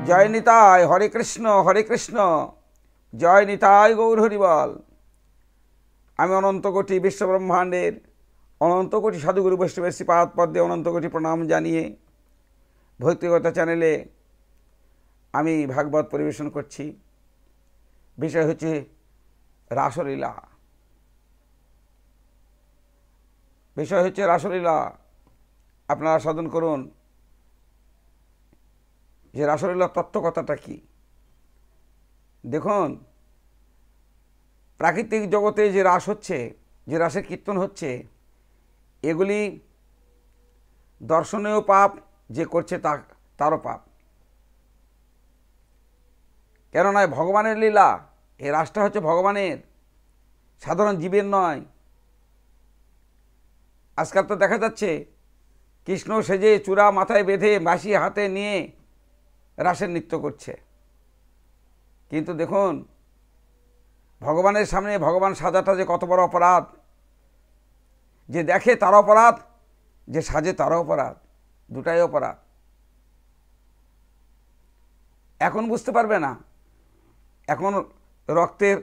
জয় নিতাই, হরে কৃষ্ণ, জয় নিতাই গৌর হরিবল। আমি অনন্ত কোটি বিশ্বব্রহ্মাণ্ডের অনন্ত কোটি সাধুগুরু বৈষ্ণবের শ্রীপাদ পদ্মে অনন্ত কোটি প্রণাম জানিয়ে ভক্তিগত চ্যানেলে আমি ভাগবত পরিবেশন করছি। বিষয় হচ্ছে রাসলীলা। আপনারা সাধন করুন যে রাসলীলার তত্ত্ব কথাটা কি। দেখুন, প্রাকৃতিক জগতে যে রাস হচ্ছে, যে রাসের কীর্তন হচ্ছে, এগুলি দর্শনীয় পাপ, যে করছে তারও পাপ। কেননা ভগবানের লীলা, এই রাসটা হচ্ছে ভগবানের, সাধারণ জীবের নয়। আজকাল তো দেখা যাচ্ছে কৃষ্ণ সেজে চূড়া মাথায় বেঁধে বাঁশি হাতে নিয়ে রাসের নৃত্য করছে। কিন্তু দেখুন, ভগবানের সামনে ভগবান সাজাটা যে কত বড় অপরাধ। যে দেখে তার অপরাধ, যে সাজে তার অপরাধ, দুটাই অপরাধ। এখন বুঝতে পারবে না, এখন রক্তের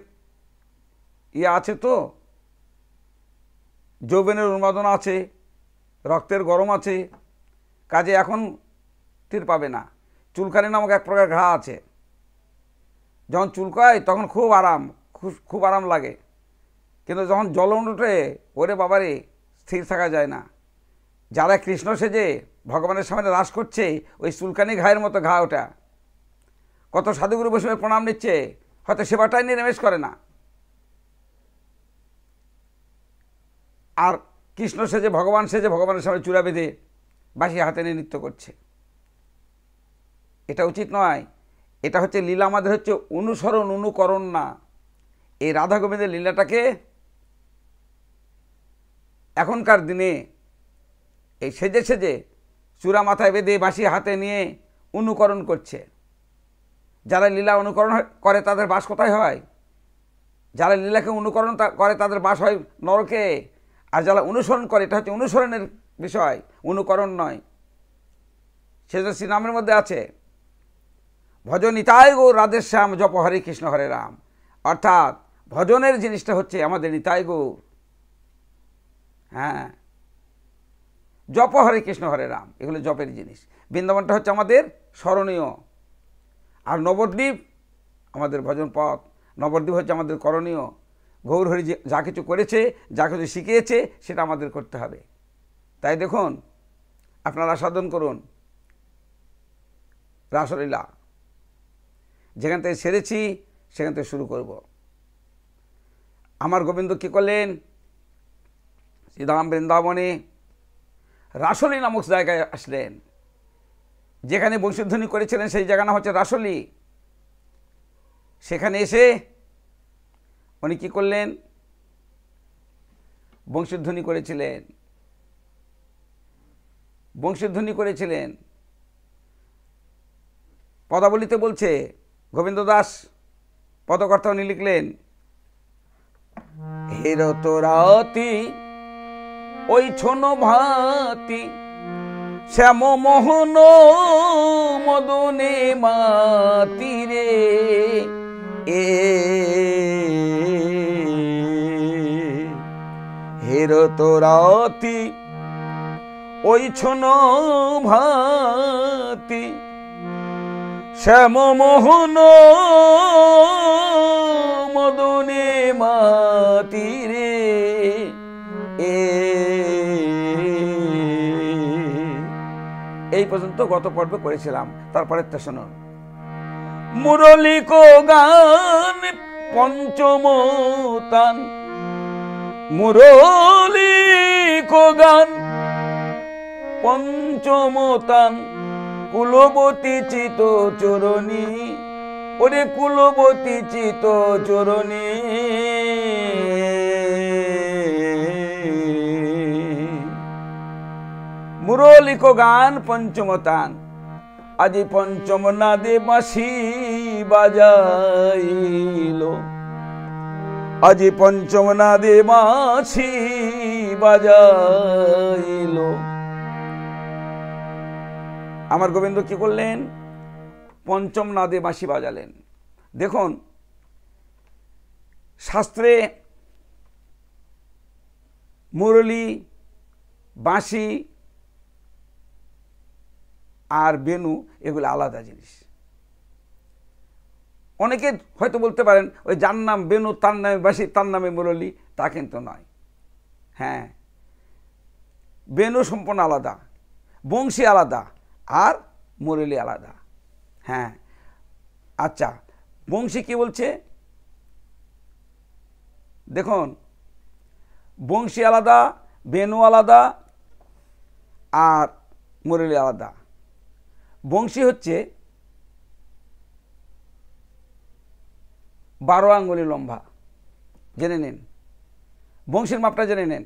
আছে তো, যৌবনের উন্মাদনা আছে, রক্তের গরম আছে, কাজে এখন টের পাবে না। চুলকানি নামক এক প্রকার ঘা আছে, যখন চুলকায় তখন খুব আরাম লাগে, কিন্তু যখন জ্বলন ওঠে, ওরে বাবারে, স্থির থাকা যায় না। যারা কৃষ্ণ সেজে ভগবানের সামনে রাস করছে, ওই চুলকানি ঘায়ের মতো ঘা ওটা। কত সাধুগুরু বৈষ্ণবের প্রণাম নিচ্ছে, হয়তো সেবাটাই নিরামেষ করে না। আর কৃষ্ণ সেজে ভগবানের সামনে চূড়া বেঁধে বাঁশি হাতে নিয়ে নৃত্য করছে। এটা উচিত নয়। এটা হচ্ছে লীলা, আমাদের হচ্ছে অনুসরণ, অনুকরণ না। এই রাধা গোবিন্দের লীলাটাকে এখনকার দিনে এই সেজে চূড়া মাথায় বেঁধে বাঁশি হাতে নিয়ে অনুকরণ করছে। যারা লীলা অনুকরণ করে তাদের বাস কোথায় হয়? যারা লীলাকে অনুকরণ করে তাদের বাস হয় নরকে। আর যারা অনুসরণ করে, এটা হচ্ছে অনুসরণের বিষয়, অনুকরণ নয়। সেজন্য শ্রীনামের মধ্যে আছে, ভজ নিতাই গৌর রাধেশ্যাম জপ হরে কৃষ্ণ হরে রাম। অর্থাৎ ভজনের জিনিসটা হচ্ছে আমাদের নিতাই গৌর। হ্যাঁ, জপ হরে কৃষ্ণ হরে রাম, এগুলো জপের জিনিস। বৃন্দাবনটা হচ্ছে আমাদের স্মরণীয়, আর নবদ্বীপ আমাদের ভজন পথ। নবদ্বীপ হচ্ছে আমাদের করণীয়। গৌর হরি যা কিছু করেছে, যা কিছু শিখিয়েছে, সেটা আমাদের করতে হবে। তাই দেখুন, আপনারা সাধন করুন রাসলীলা। যেখান থেকে সেরেছি সেখান থেকে শুরু করব। আমার গোবিন্দ কী করলেন? শ্রীধাম বৃন্দাবনে রাসলী নামক জায়গায় আসলেন। যেখানে বংশীধ্বনি করেছিলেন সেই জায়গা নাম হচ্ছে রাসলী। সেখানে এসে উনি কী করলেন? বংশীধ্বনি করেছিলেন। পদাবলিতে বলছে, গোবিন্দ দাস পদকর্তা উনি লিখলেন, হেরো তোরাতি ওই ছোন ভাতি শ্যাম মোহন মদনে মাতিরে হেরো তোরাতি ওই ছোন ভাতি শ্যাম মোহন মদনে মাতিরে এই পর্যন্ত গত পর্বে করেছিলাম। তারপরে তা শুনুন। মুরলী কো গান পঞ্চম তান, মুরলী কো গান পঞ্চম তান, কুলবতী চিত চরণী, ওরে কুলবতী চিত চরণী। মুরলী কো গান পঞ্চম তান, আজি পঞ্চম নাদে বাঁশি বাজাইল, আজি পঞ্চম নাদে বাঁশি বাজাইল। আমার গোবিন্দ কি করলেন? পঞ্চম নাদে বাঁশি বাজালেন। দেখুন, শাস্ত্রে মুরলী, বাঁশি আর বেনু এগুলো আলাদা জিনিস। অনেকে হয়তো বলতে পারেন ওই যার নাম বেনু তার নামে বাঁশি তার নামে মুরলী, তা কিন্তু নয়। হ্যাঁ, বেনু সম্পূর্ণ আলাদা, বংশী আলাদা আর মুরলী আলাদা। হ্যাঁ, আচ্ছা, বংশী কি বলছে দেখুন, বংশী আলাদা, বেনু আলাদা আর মুরলী আলাদা। বংশী হচ্ছে 12 আঙ্গুলি লম্বা, জেনে নিন। বংশীর মাপটা জেনে নেন।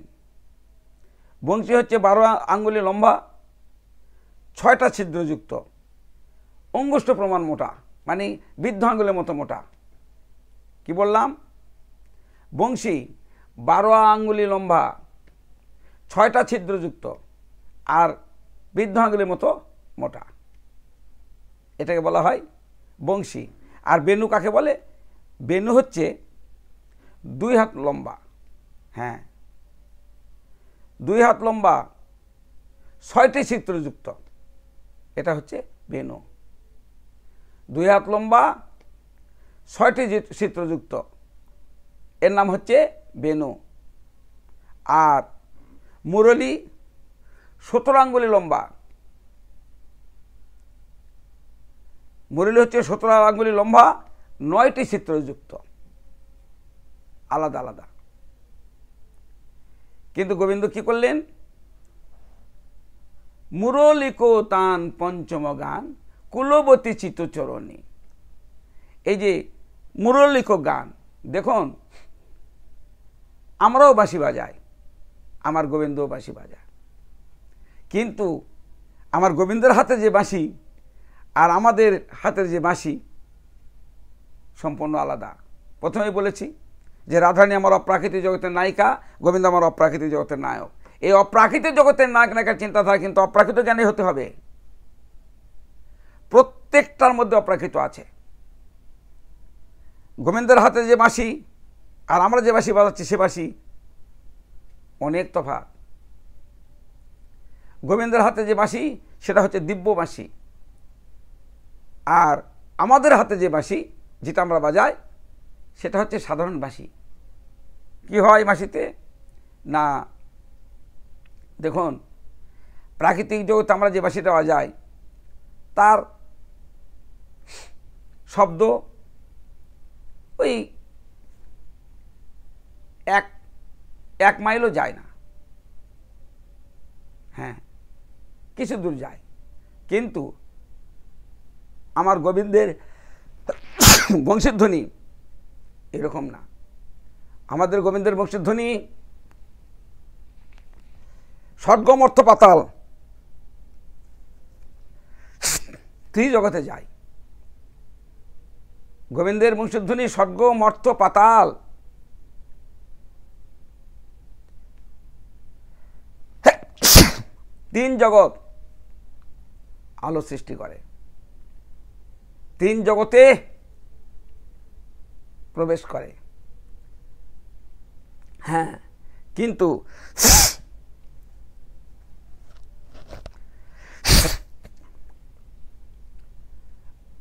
বংশী হচ্ছে 12 আঙ্গুলি লম্বা, 6টা ছিদ্রযুক্ত, অঙ্গুষ্ঠ প্রমাণ মোটা, মানে বৃদ্ধ আঙ্গুলের মতো মোটা। কি বললাম? বংশী 12 আঙ্গুলি লম্বা, 6টা ছিদ্রযুক্ত আর বৃদ্ধ আঙ্গুলের মতো মোটা, এটাকে বলা হয় বংশী। আর বেনু কাকে বলে? বেনু হচ্ছে 2 হাত লম্বা। হ্যাঁ, 2 হাত লম্বা, 6টি ছিদ্রযুক্ত, এটা হচ্ছে বেনু। 2 হাত লম্বা, 6টি ছিদ্রযুক্ত, এর নাম হচ্ছে বেনু। আর মুরলী 17 আঙ্গুলি লম্বা। মুরলী হচ্ছে 17 আঙ্গুলি লম্বা, 9টি ছিদ্রযুক্ত, আলাদা আলাদা। কিন্তু গোবিন্দ কি করলেন? মুরলিকো তান পঞ্চম গান কুলবতী চিত্তচরণী। এই যে মুরলিকো গান, দেখুন আমরাও বাঁশি বাজাই, আমার গোবিন্দও বাঁশি বাজায়, কিন্তু আমার গোবিন্দের হাতে যে বাঁশি আর আমাদের হাতের যে বাঁশি সম্পূর্ণ আলাদা। প্রথমেই বলেছি যে রাধারানী আমার অপ্রাকৃতিক জগতের নায়িকা, গোবিন্দ আমার অপ্রাকৃতিক জগতের নায়ক। এই অপ্রাকৃতিক জগতের নায়ক নায়িকার চিন্তাধারা কিন্তু অপ্রাকৃত জ্ঞানী হতে হবে। প্রত্যেকটার মধ্যে অপ্রাকৃত আছে। গোবিন্দের হাতে যে বাঁশি আর আমরা যে বাঁশি বাজাচ্ছি সে বাঁশি অনেক তফাৎ। গোবিন্দের হাতে যে বাঁশি সেটা হচ্ছে দিব্য বাঁশি, আর আমাদের হাতে যে বাঁশি যেটা আমরা বাজাই সেটা হচ্ছে সাধারণ বাঁশি। কি হয় বাঁশিতে? না, দেখুন প্রাকৃতিক জগতে আমরা যে বাঁশিটা বাজাই তার শব্দ ওই এক মাইলও যায় না। হ্যাঁ, কিছু দূর যায়, কিন্তু আমার গোবিন্দের বংশীধ্বনি এরকম না। আমাদের গোবিন্দের বংশীধ্বনি স্বর্গম অর্থ পাতাল ত্রিজগতে যায়। গোবিন্দের বংশীধ্বনি স্বর্গ মর্ত পাতাল, তিন জগৎ আলো সৃষ্টি করে, তিন জগতে প্রবেশ করে। হ্যাঁ, কিন্তু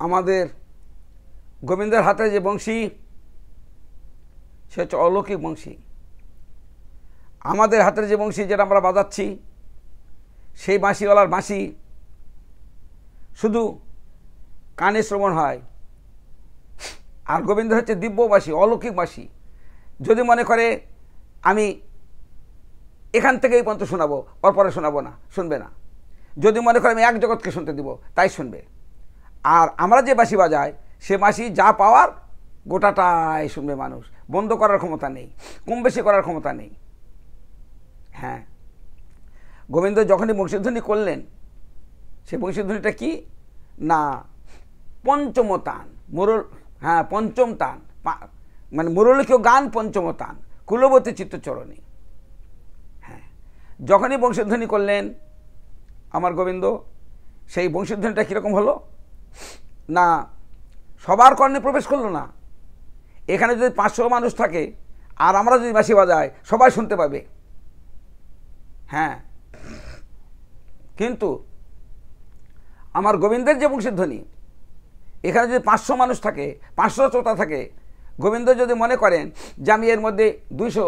আমাদের গোবিন্দের হাতে যে বংশী সে হচ্ছে অলৌকিক বংশী। আমাদের হাতের যে বংশী যেটা আমরা বাজাচ্ছি সেই বাঁশিওয়ালার বাঁশি শুধু কানে শ্রবণ হয়, আর গোবিন্দ হচ্ছে দিব্য বাঁশি, অলৌকিক বাঁশি। যদি মনে করে আমি এখান থেকে এই পর্যন্ত শোনাবো, ওর পরে শোনাবো না, শুনবে না। যদি মনে করে আমি এক জগৎকে শুনতে দিব, তাই শুনবে। আর আমরা যে বাঁশি বাজাই সে বাঁশি যা পাওয়ার গোটাটাই শুনবে মানুষ, বন্ধ করার ক্ষমতা নেই, কম বেশি করার ক্ষমতা নেই। হ্যাঁ, গোবিন্দ যখনই বংশীধ্বনি করলেন সে বংশীধ্বনিটা কি না পঞ্চম তান, হ্যাঁ পঞ্চম তান, মানে মুরলীকেও গান পঞ্চম তান কুলবতী চিত্তচরণী। হ্যাঁ, যখনই বংশীধ্বনি করলেন আমার গোবিন্দ, সেই বংশীধ্বনিটা কীরকম হলো না সবার কর্ণে প্রবেশ করলো না। এখানে যদি 500 মানুষ থাকে আর আমরা যদি বাঁশি বাজাই সবাই শুনতে পাবে। হ্যাঁ, কিন্তু আমার গোবিন্দের যে বংশীধ্বনি, এখানে যদি 500 মানুষ থাকে, 500 শ্রোতা থাকে, গোবিন্দ যদি মনে করেন যে আমি এর মধ্যে 200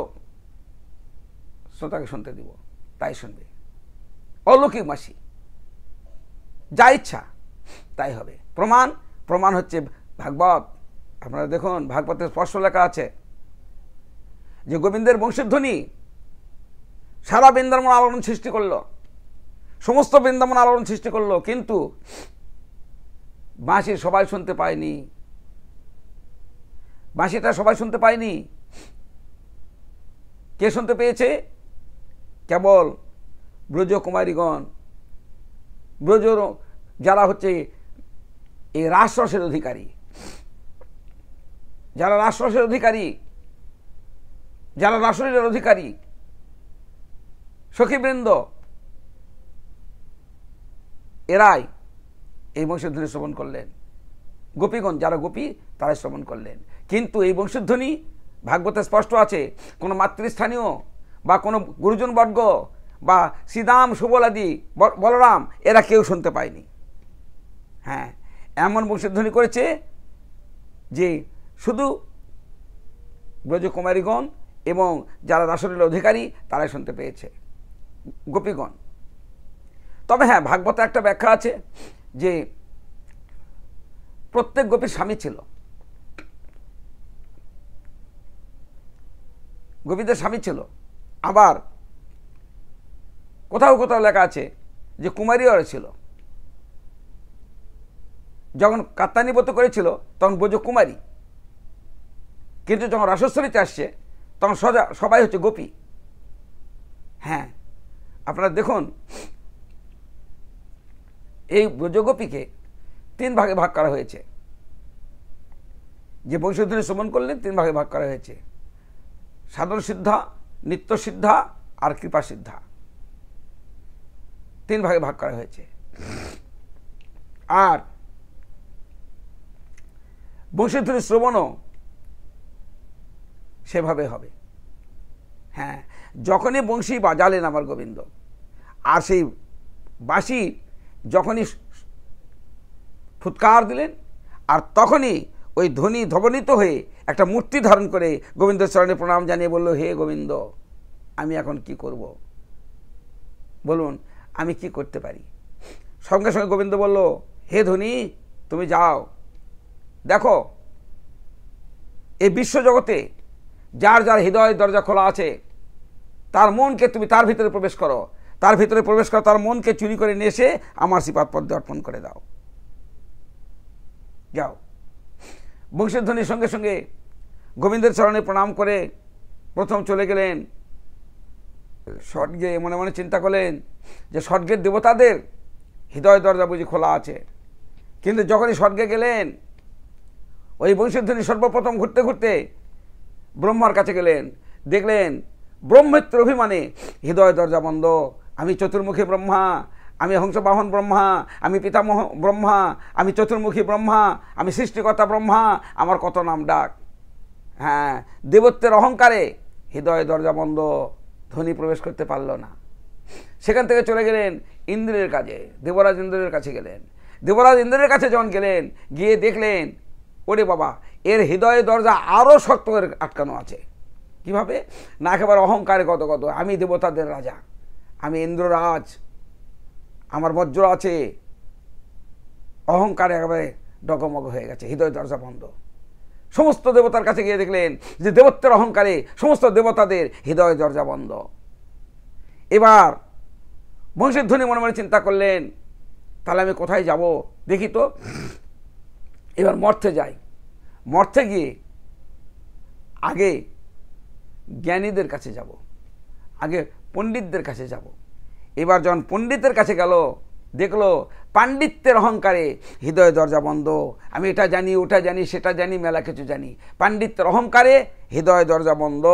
শ্রোতাকে শুনতে দিব, তাই শুনবে। অলৌকিক বাঁশি, যা ইচ্ছা তাই হবে। প্রমাণ হচ্ছে ভাগবত। আপনারা দেখুন, ভাগবতে স্পষ্ট লেখা আছে যে গোবিন্দের বংশীধ্বনি সারা বৃন্দাবন আলোড়ন সৃষ্টি করলো, সমস্ত বৃন্দাবন আলোড়ন সৃষ্টি করলো, কিন্তু বাঁশি সবাই শুনতে পায়নি। বাঁশিটা সবাই শুনতে পায়নি। কে শুনতে পেয়েছে? কেবল ব্রজকুমারীগণ, ব্রজ যারা হচ্ছে এই রাসরসের অধিকারী, যারা রাসরসের অধিকারী, যারা রাসলীলার অধিকারী, সখীবৃন্দ, এরাই এই বংশধ্বনি শ্রবণ করলেন। গোপীগণ, যারা গোপী, তারাই শ্রবণ করলেন। কিন্তু এই বংশধ্বনি ভাগবতে স্পষ্ট আছে, কোনো মাতৃস্থানীয় বা কোনো গুরুজনবর্গ বা শ্রীদাম, সুবলাদি, বলরাম, এরা কেউ শুনতে পায়নি। হ্যাঁ, এমন বংশধ্বনি করেছে যে শুধু ব্রজকুমারীগণ এবং যারা রাসলীলার অধিকারী তারাই শুনতে পেয়েছে, গোপীগণ। তবে হ্যাঁ, ভাগবতে একটা ব্যাখ্যা আছে যে প্রত্যেক গোপীর স্বামী ছিল, গোপীদের স্বামী ছিল। আবার কোথাও কোথাও লেখা আছে যে কুমারীও ছিল। যখন কাত্যায়নীব্রত করেছিল তখন ব্রজকুমারী, কিন্তু যখন রাসস্থলীতে আসছে তখন সবাই হচ্ছে গোপী। হ্যাঁ, আপনারা দেখুন, এই ব্রজগোপীকে 3 ভাগে ভাগ করা হয়েছে। যে বংশধ্বনি শ্রবণ করলেন 3 ভাগে ভাগ করা হয়েছে: সাধন সিদ্ধা, নিত্য সিদ্ধা আর কৃপা সিদ্ধা। 3 ভাগে ভাগ করা হয়েছে। আর বংশধ্বনি শ্রবণও সেভাবে হবে। হ্যাঁ, যখনই বংশী বাজালেন আমার গোবিন্দ, আর সেই বাঁশি যখনই ফুৎকার দিলেন, আর তখনই ওই ধ্বনি ধ্বনিত হয়ে একটা মূর্তি ধারণ করে গোবিন্দের চরণে প্রণাম জানিয়ে বলল, হে গোবিন্দ, আমি এখন কি করব? বলুন, আমি কি করতে পারি? সঙ্গে সঙ্গে গোবিন্দ বলল, হে ধ্বনি, তুমি যাও, দেখো এই বিশ্বজগতে যার যার হৃদয় দরজা খোলা আছে, তার মনকে তুমি তার ভিতরে প্রবেশ করো, তার ভিতরে প্রবেশ করো, তার মনকে চুরি করে নিয়ে এসে আমার শ্রীপাদ পদ্মে অর্পণ করে দাও। যাও। বংশীধ্বনির সঙ্গে সঙ্গে গোবিন্দের চরণে প্রণাম করে প্রথম চলে গেলেন স্বর্গে। মনে মনে চিন্তা করলেন যে স্বর্গের দেবতাদের হৃদয় দরজা বুঝি খোলা আছে। কিন্তু যখনই স্বর্গে গেলেন, ওই বংশীধ্বনি সর্বপ্রথম ঘুরতে ঘুরতে ব্রহ্মার কাছে গেলেন, দেখলেন ব্রহ্মের অভিমানে হৃদয় দরজা বন্ধ। আমি চতুর্মুখী ব্রহ্মা, আমি হংসবাহন ব্রহ্মা, আমি পিতামহ ব্রহ্মা, আমি চতুর্মুখী ব্রহ্মা, আমি সৃষ্টিকর্তা ব্রহ্মা, আমার কত নাম ডাক। হ্যাঁ, দেবত্বের অহংকারে হৃদয় দরজা বন্ধ, ধ্বনি প্রবেশ করতে পারল না। সেখান থেকে চলে গেলেন ইন্দ্রের কাছে, দেবরাজ ইন্দ্রের কাছে গেলেন। দেবরাজ ইন্দ্রের কাছে যখন গেলেন, গিয়ে দেখলেন, ওরে বাবা, এর হৃদয় দরজা আরও শক্ত করে আটকানো আছে। কিভাবে? না, একেবারে অহংকারে কত কত, আমি দেবতাদের রাজা, আমি ইন্দ্ররাজ, আমার বজ্র আছে। অহংকারে একেবারে ডগমগ হয়ে গেছে, হৃদয় দরজা বন্ধ। সমস্ত দেবতার কাছে গিয়ে দেখলেন যে দেবত্বের অহংকারে সমস্ত দেবতাদের হৃদয় দরজা বন্ধ। এবার বংশীধ্বনি মনে মনে চিন্তা করলেন, তাহলে আমি কোথায় যাব দেখি তো। এবার মর্তে যাই। মর্তে গিয়ে আগে জ্ঞানীদের কাছে যাব, আগে পণ্ডিতদের কাছে যাব। এবার যখন পণ্ডিতের কাছে গেল, দেখলো পাণ্ডিত্যের অহংকারে হৃদয় দরজা বন্ধ। আমি এটা জানি, ওটা জানি, সেটা জানি, মেলা কিছু জানি, পাণ্ডিত্যের অহংকারে হৃদয় দরজা বন্ধ।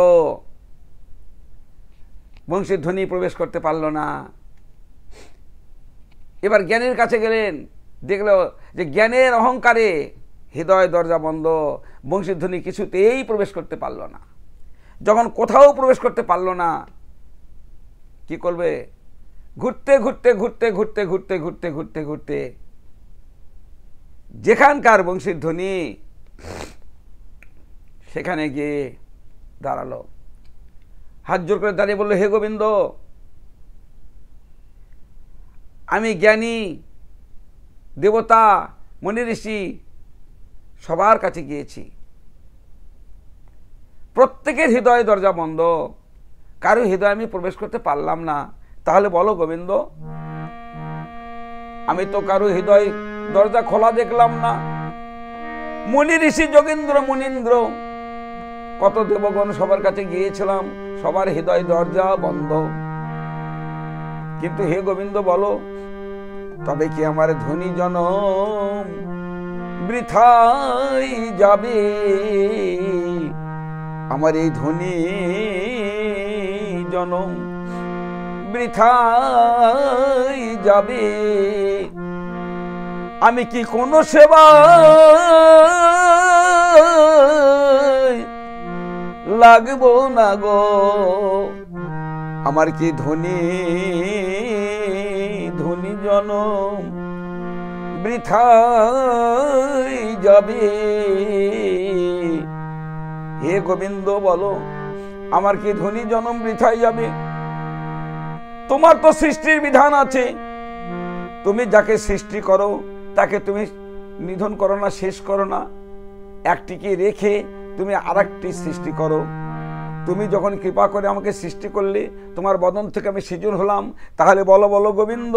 বংশীধ্বনি প্রবেশ করতে পারল না। এবার জ্ঞানীর কাছে গেলেন, দেখলো যে জ্ঞানের অহংকারে হৃদয় দরজা বন্ধ, বংশীধ্বনি কিছুতেই প্রবেশ করতে পারল না। যখন কোথাও প্রবেশ করতে পারল না, কি করবে? ঘুরতে ঘুরতে ঘুরতে ঘুরতে ঘুরতে ঘুরতে ঘুরতে ঘুরতে যেখানকার বংশীর ধ্বনি সেখানে গিয়ে দাঁড়ালো। হাত জোর করে দাঁড়িয়ে বলল, হে গোবিন্দ, আমি জ্ঞানী, দেবতা, মুনি ঋষি সবার কাছে গিয়েছি, প্রত্যেকের হৃদয় দরজা বন্ধ, কারো হৃদয় আমি প্রবেশ করতে পারলাম না। তাহলে বলো গোবিন্দ, আমি তো কারো হৃদয় দরজা খোলা দেখলাম না। মুনি ঋষি, যোগীন্দ্র, মুনীন্দ্র, কত দেবগণ সবার কাছে গিয়েছিলাম, সবার হৃদয় দরজা বন্ধ। কিন্তু হে গোবিন্দ বলো, তবে কি আমার ধ্বনি জনম বৃথাই যাবে? আমার এই ধ্বনি জনম বৃথাই যাবে? আমি কি কোনো সেবা লাগবো না গো? আমার কি ধ্বনি জনম বৃথাই যাবে? হে গোবিন্দ বলো, আমার কি ধ্বনি জনম বৃথাই যাবে? তোমার তো সৃষ্টির বিধান আছে, তুমি যাকে সৃষ্টি করো তাকে তুমি নিধন করো না, শেষ করো না, একটিকে রেখে তুমি আরেকটি সৃষ্টি করো। তুমি যখন কৃপা করে আমাকে সৃষ্টি করলে, তোমার বদন থেকে আমি সৃজন হলাম, তাহলে বলো বলো গোবিন্দ,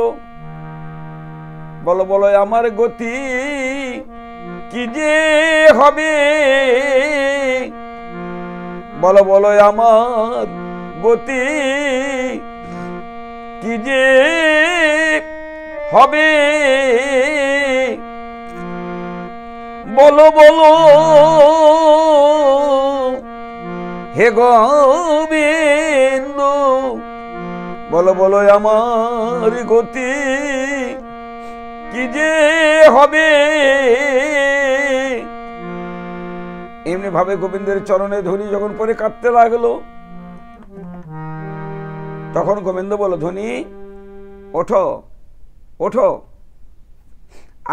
বলো বলো আমার গতি কি যে হবে? বলো বলো আমার গতি কি যে হবে? বলো বলো হে গোবিন্দ, বলো বলো আমার গতি কি যে হবে? এমনি ভাবে গোবিন্দের চরণে ধ্বনি যখন পরে কাঁদতে লাগলো, তখন গোবিন্দ বলো, ধ্বনি ওঠো ওঠো,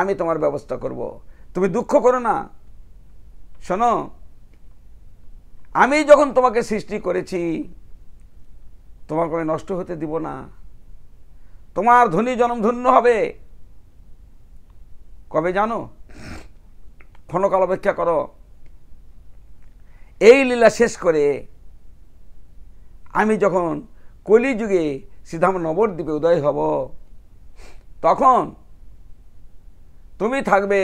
আমি তোমার ব্যবস্থা করব, তুমি দুঃখ করো না। শোনো, আমি যখন তোমাকে সৃষ্টি করেছি, তোমার কোনো নষ্ট হতে দিব না, তোমার ধ্বনি জনম ধন্য হবে। কবে জানো? ক্ষণকাল অপেক্ষা করো, এই লীলা শেষ করে আমি যখন কলিযুগে শ্রীধাম নবদ্বীপে উদয় হব, তখন তুমি থাকবে।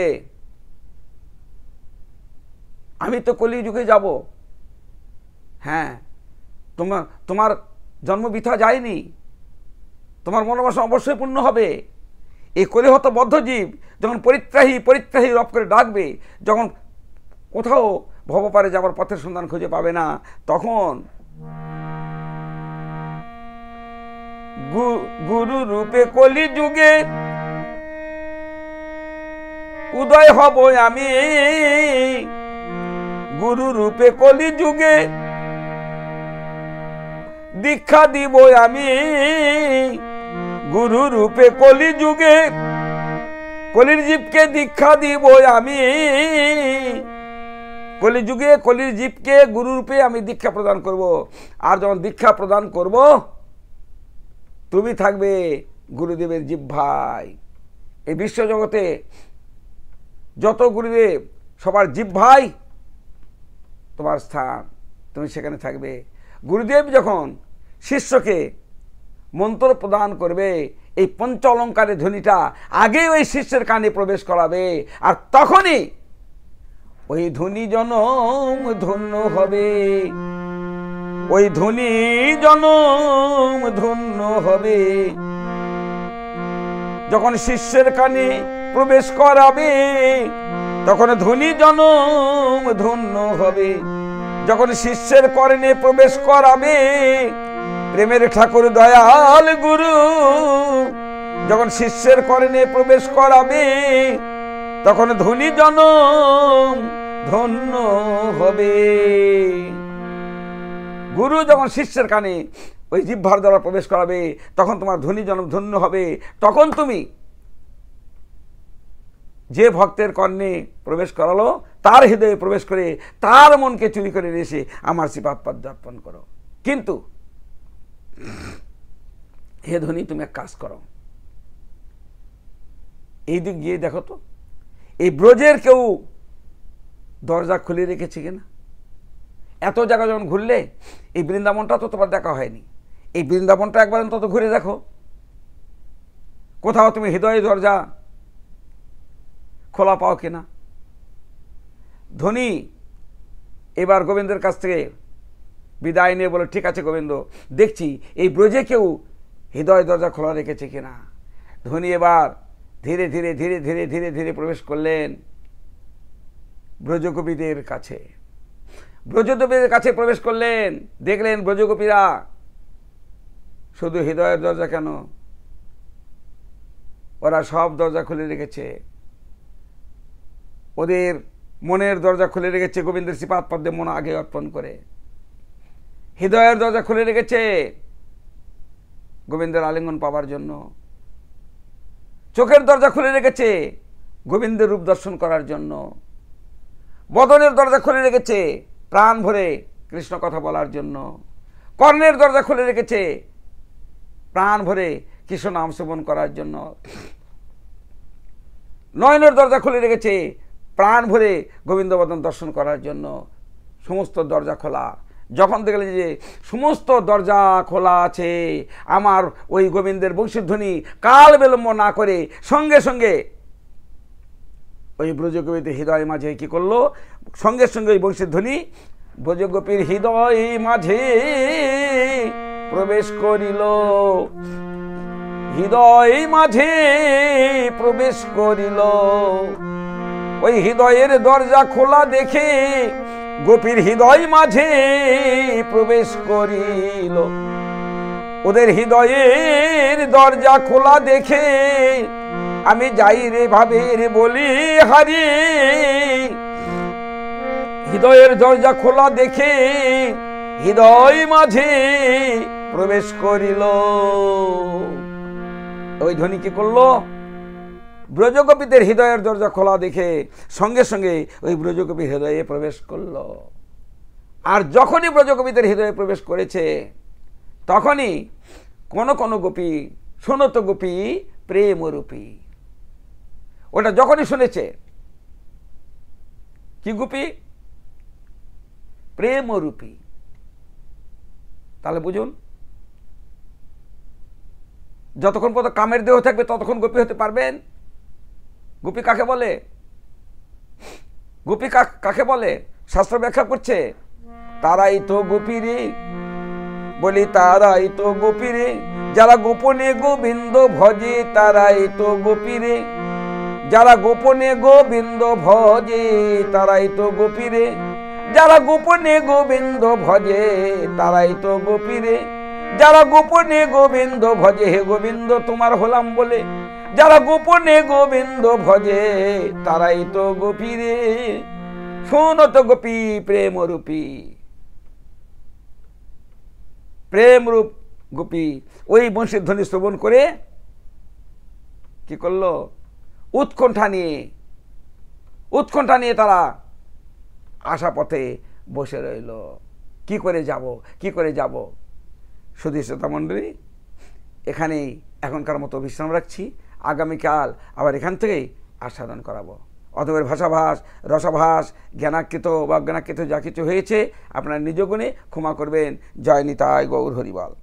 আমি তো কলিযুগে যাব, হ্যাঁ, তোমার জন্ম বৃথা যায়নি, তোমার মনোবাসনা অবশ্যই পূর্ণ হবে। এই কলিহত বদ্ধজীব যখন পরিত্রাহী পরিত্রাহী রব করে ডাকবে, যখন কোথাও ভবপারে যাবার পথের সন্ধান খুঁজে পাবে না, তখন গুরু রূপে কলিযুগে উদয় হব আমি। গুরু রূপে কলিযুগে দীক্ষা দিব আমি। গুরু রূপে কলিযুগে কলির জীবকে দীক্ষা দিব আমি। কলিযুগে কলির জীবকে গুরু রূপে আমি দীক্ষা প্রদান করব। আর যখন দীক্ষা প্রদান করব, তুমি থাকবে গুরুদেবের জিহ্বায়। এই বিশ্বজগতে যত গুরুদেব, সবার জিহ্বায় তোমার স্থান, তুমি সেখানে থাকবে। গুরুদেব যখন শিষ্যকে মন্ত্র প্রদান করবে, এই পঞ্চ অলঙ্কারের ধ্বনিটা আগে ওই শিষ্যের কানে প্রবেশ করাবে, আর তখনই ওই ধ্বনি জনম ধন্য হবে। ওই ধ্বনি জনম ধন্য হবে। যখন শিষ্যের কানে প্রবেশ করাবে, তখন ধ্বনি জনম ধন্য হবে। যখন শিষ্যের কর্ণে প্রবেশ করাবে, প্রেমের ঠাকুর দয়াল গুরু যখন শিষ্যের কর্ণে প্রবেশ করাবে, তখন ধনী জনম ধন্য হবে। গুরু যখন শিষ্যের কানে ওই জিহ্বার দ্বারা প্রবেশ করাবে, তখন তোমার ধনী জনম ধন্য হবে। তখন তুমি যে ভক্তের কর্ণে প্রবেশ করালো, তার হৃদয়ে প্রবেশ করে তার মনকে চুরি করে এসে আমার শ্রীপাদ পদ্মে অর্পণ করো। কিন্তু হে ধনী, তুমি এক কাজ করো, এই দিক গিয়ে দেখো তো এই ব্রজের কেউ দরজা খুলে রেখেছে কিনা। এত জায়গা যখন ঘুরলে, এই বৃন্দাবনটা তো তোমার দেখা হয়নি, এই বৃন্দাবনটা একবার অন্তত ঘুরে দেখো, কোথাও তুমি হৃদয় দরজা খোলা পাও কিনা। ধনী এবার গোবিন্দের কাছ থেকে বিদায় নিয়ে বলে, ঠিক আছে গোবিন্দ, দেখছি এই ব্রজে কেউ হৃদয় দরজা খোলা রেখেছে কিনা। ধনী এবার ধীরে ধীরে ধীরে ধীরে ধীরে ধীরে প্রবেশ করলেন ব্রজগোপীদের কাছে। ব্রজগোপীদের কাছে প্রবেশ করলেন, দেখলেন ব্রজগোপীরা শুধু হৃদয়ের দরজা কেন, ওরা সব দরজা খুলে রেখেছে, ওদের মনের দরজা খুলে রেখেছে গোবিন্দের শ্রীপাদ পদ্মে মন আগে অর্পণ করে। হৃদয়ের দরজা খুলে রেখেছে গোবিন্দের আলিঙ্গন পাওয়ার জন্য। চোখের দরজা খুলে রেখেছে গোবিন্দের রূপ দর্শন করার জন্য। বদনের দরজা খুলে রেখেছে প্রাণ ভরে কৃষ্ণ কথা বলার জন্য। কর্ণের দরজা খুলে রেখেছে প্রাণ ভরে কৃষ্ণ নাম শ্রবণ করার জন্য। নয়নের দরজা খুলে রেখেছে প্রাণ ভরে গোবিন্দ বদন দর্শন করার জন্য। সমস্ত দরজা খোলা। যখন দেখলেন যে সমস্ত দরজা খোলা আছে, আমার ওই গোবিন্দের বংশীধ্বনি কাল বিলম্ব না করে সঙ্গে সঙ্গে ওই ব্রজগোপীর হৃদয় মাঝে কি করলো, সঙ্গে সঙ্গে ওই বংশীধ্বনি ব্রজগোপীর হৃদয় মাঝে প্রবেশ করিল। হৃদয় মাঝে প্রবেশ করিল। ওই হৃদয়ের দরজা খোলা দেখে গোপীর হৃদয় মাঝে প্রবেশ করিল। ওদের হৃদয়ের দরজা খোলা দেখে আমি যাই রে ভাবে রে বলি হারি। হৃদয়ের দরজা খোলা দেখে হৃদয় মাঝে প্রবেশ করিল। ওই ধ্বনি কি করলো, ব্রজগোপীদের হৃদয়ের দরজা খোলা দেখে সঙ্গে সঙ্গে ওই ব্রজগোপীর হৃদয়ে প্রবেশ করল। আর যখনই ব্রজগোপীদের হৃদয়ে প্রবেশ করেছে, তখনই কোন কোন গোপী, শোনত গোপী প্রেমরূপী, ওটা যখনই শুনেছে, কি গোপী? প্রেমরূপী। তাহলে বুঝুন, যতক্ষণ পর্যন্ত কামের দেহ থাকবে ততক্ষণ গোপী হতে পারবেন। গোপী কাকে বলে? গোপী কাকে বলে? শাস্ত্র ব্যাখ্যা করছে, তারাই তো গোপী রে, বলি তারাই তো গোপী রে, যারা গোপনে গোবিন্দ ভজে, তারাই তো গোপী রে, যারা গোপনে গোবিন্দ ভজে, তারাই তো গোপী রে, যারা গোপনে গোবিন্দ ভজে, তারাই তো গোপী রে, যারা গোপনে গোবিন্দ ভজে। হে গোবিন্দ তোমার হলাম বলে যারা গোপনে গোবিন্দ ভজে, তারাই তো গোপী রে। শোনো তো গোপী প্রেমরূপী। প্রেমরূপ গোপী ওই বংশীর ধ্বনি শ্রবণ করে কি করলো, উৎকণ্ঠা নিয়ে তারা আশা পথে বসে রইল। কি করে যাব, কি করে যাব। সুধী শ্রোতা মণ্ডলী, এখানেই এখনকার মতো বিশ্রাম রাখছি। আগামীকাল আবার এখান থেকেই আস্বাদন করাবো। অতএব ভাষাভাস, রসভাস, জ্ঞানাকৃত বা অজ্ঞানাকৃত যা কিছু হয়েছে আপনার নিজ গুণে ক্ষমা করবেন। জয় নিতাই গৌর হরিবল।